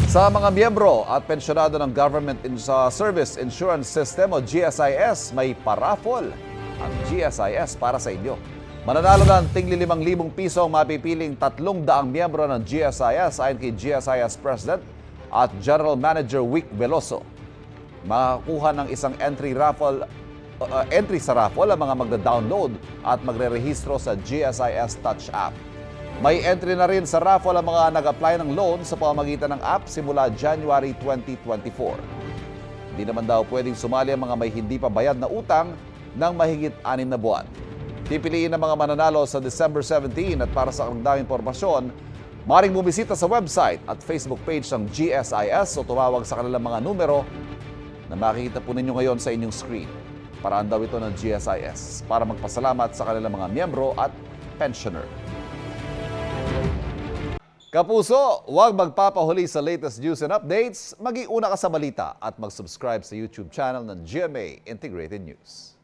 Sa mga miyembro at pensyonado ng Government Service Insurance System o GSIS, may paraffol ang GSIS para sa inyo. Mananalo ng tingli 5,000 piso ang mapipiling 300 miyembro ng GSIS ayon kay GSIS President at General Manager Wick Veloso. Makakuha ng isang entry sa raffle ang mga magda-download at magre-rehistro sa GSIS Touch app. May entry na rin sa raffle ang mga nag-apply ng loan sa pamamagitan ng app simula January 2024. Hindi naman daw pwedeng sumali ang mga may hindi pa bayad na utang ng mahigit 6 na buwan. Pipiliin ang mga mananalo sa December 17 at para sa karagdagang impormasyon, maaaring bumisita sa website at Facebook page ng GSIS o tumawag sa kanilang mga numero na makikita po ninyo ngayon sa inyong screen. Paraan daw ito ng GSIS para magpasalamat sa kanilang mga miyembro at pensioner. Kapuso, huwag magpapahuli sa latest news and updates. Mag-iuna ka sa balita at mag-subscribe sa YouTube channel ng GMA Integrated News.